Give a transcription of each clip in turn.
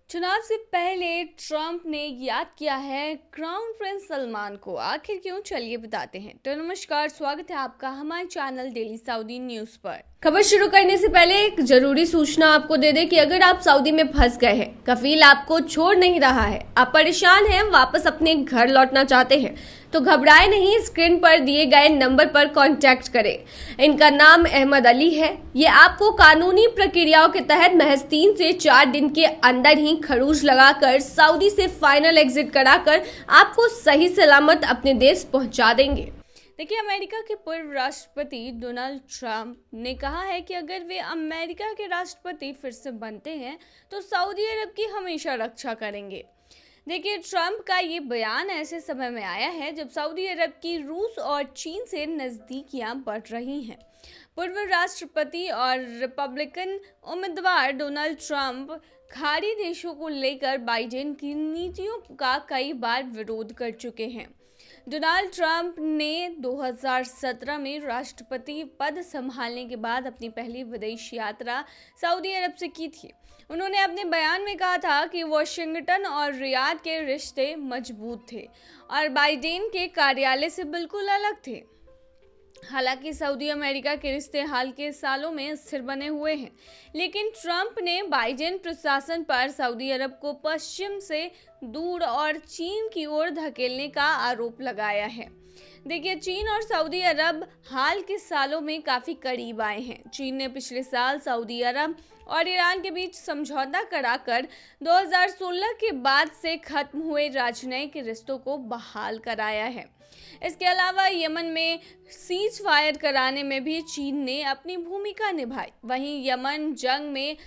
चुनाव से पहले ट्रंप ने याद किया है क्राउन प्रिंस सलमान को। आखिर क्यों, चलिए बताते हैं। तो नमस्कार, स्वागत है आपका हमारे चैनल डेली सऊदी न्यूज पर। खबर शुरू करने से पहले एक जरूरी सूचना आपको दे दें कि अगर आप सऊदी में फंस गए हैं, कफील आपको छोड़ नहीं रहा है, आप परेशान हैं, वापस अपने घर लौटना चाहते हैं, तो घबराए नहीं, स्क्रीन पर दिए गए नंबर पर कांटेक्ट करें। इनका नाम अहमद अली है। ये आपको कानूनी प्रक्रियाओं के तहत महज 3 से 4 दिन के अंदर ही खरूज लगाकर सऊदी से फाइनल एग्जिट कराकर आपको सही सलामत अपने देश पहुंचा देंगे। देखिए, अमेरिका के पूर्व राष्ट्रपति डोनाल्ड ट्रंप ने कहा है कि अगर वे अमेरिका के राष्ट्रपति फिर से बनते हैं तो सऊदी अरब की हमेशा रक्षा करेंगे। देखिए, ट्रंप का ये बयान ऐसे समय में आया है जब सऊदी अरब की रूस और चीन से नज़दीकियां बढ़ रही हैं। पूर्व राष्ट्रपति और रिपब्लिकन उम्मीदवार डोनाल्ड ट्रंप खाड़ी देशों को लेकर बाइडेन की नीतियों का कई बार विरोध कर चुके हैं। डोनाल्ड ट्रंप ने 2017 में राष्ट्रपति पद संभालने के बाद अपनी पहली विदेश यात्रा सऊदी अरब से की थी। उन्होंने अपने बयान में कहा था कि वॉशिंगटन और रियाद के रिश्ते मजबूत थे और बाइडेन के कार्यालय से बिल्कुल अलग थे। हालांकि सऊदी अमेरिका के रिश्ते हाल के सालों में स्थिर बने हुए हैं, लेकिन ट्रंप ने बाइडेन प्रशासन पर सऊदी अरब को पश्चिम से दूर और चीन की ओर धकेलने का आरोप लगाया है। देखिए, चीन और सऊदी अरब हाल के सालों में काफ़ी करीब आए हैं। चीन ने पिछले साल सऊदी अरब और ईरान के बीच समझौता कराकर 2016 के बाद से खत्म हुए राजनयिक रिश्तों को बहाल कराया है। इसके अलावा यमन में सीज फायर कराने में भी चीन ने अपनी भूमिका निभाई। वहीं यमन जंग में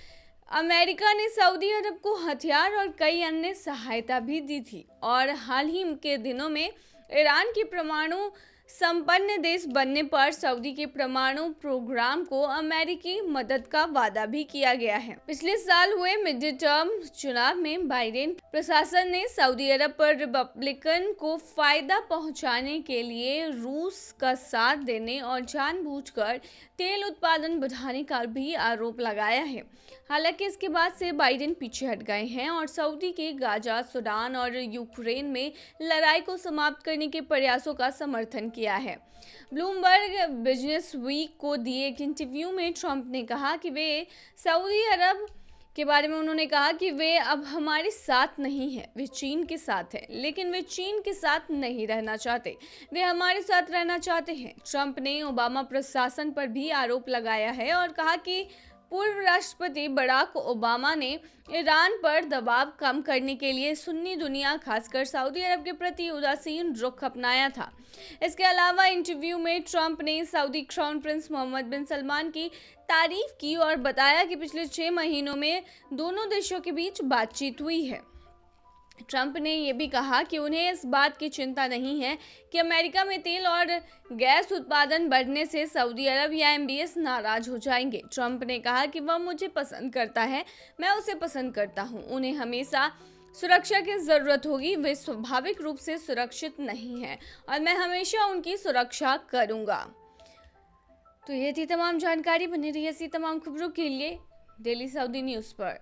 अमेरिका ने सऊदी अरब को हथियार और कई अन्य सहायता भी दी थी और हाल ही के दिनों में ईरान की परमाणु संपन्न देश बनने पर सऊदी के परमाणु प्रोग्राम को अमेरिकी मदद का वादा भी किया गया है। पिछले साल हुए मिड टर्म चुनाव में बाइडेन प्रशासन ने सऊदी अरब पर रिपब्लिकन को फायदा पहुंचाने के लिए रूस का साथ देने और जानबूझकर तेल उत्पादन बढ़ाने का भी आरोप लगाया है। हालांकि इसके बाद से बाइडेन पीछे हट गए हैं और सऊदी के गाजा, सूडान और यूक्रेन में लड़ाई को समाप्त करने के प्रयासों का समर्थन किया है। ब्लूमबर्ग बिजनेस वीक को दिए एक इंटरव्यू में ट्रंप ने कहा कि वे सऊदी अरब के बारे में उन्होंने कहा कि वे अब हमारे साथ नहीं हैं, वे चीन के साथ हैं, लेकिन वे चीन के साथ नहीं रहना चाहते, वे हमारे साथ रहना चाहते हैं। ट्रंप ने ओबामा प्रशासन पर भी आरोप लगाया है और कहा कि पूर्व राष्ट्रपति बराक ओबामा ने ईरान पर दबाव कम करने के लिए सुन्नी दुनिया, खासकर सऊदी अरब के प्रति उदासीन रुख अपनाया था। इसके अलावा इंटरव्यू में ट्रंप ने सऊदी क्राउन प्रिंस मोहम्मद बिन सलमान की तारीफ की और बताया कि पिछले 6 महीनों में दोनों देशों के बीच बातचीत हुई है। ट्रंप ने यह भी कहा कि उन्हें इस बात की चिंता नहीं है कि अमेरिका में तेल और गैस उत्पादन बढ़ने से सऊदी अरब या एमबीएस नाराज हो जाएंगे। ट्रंप ने कहा कि वह मुझे पसंद करता है, मैं उसे पसंद करता हूं, उन्हें हमेशा सुरक्षा की ज़रूरत होगी, वे स्वाभाविक रूप से सुरक्षित नहीं हैं और मैं हमेशा उनकी सुरक्षा करूंगा। तो ये थी तमाम जानकारी। बनी रही ऐसी तमाम खबरों के लिए डेली सऊदी न्यूज़ पर।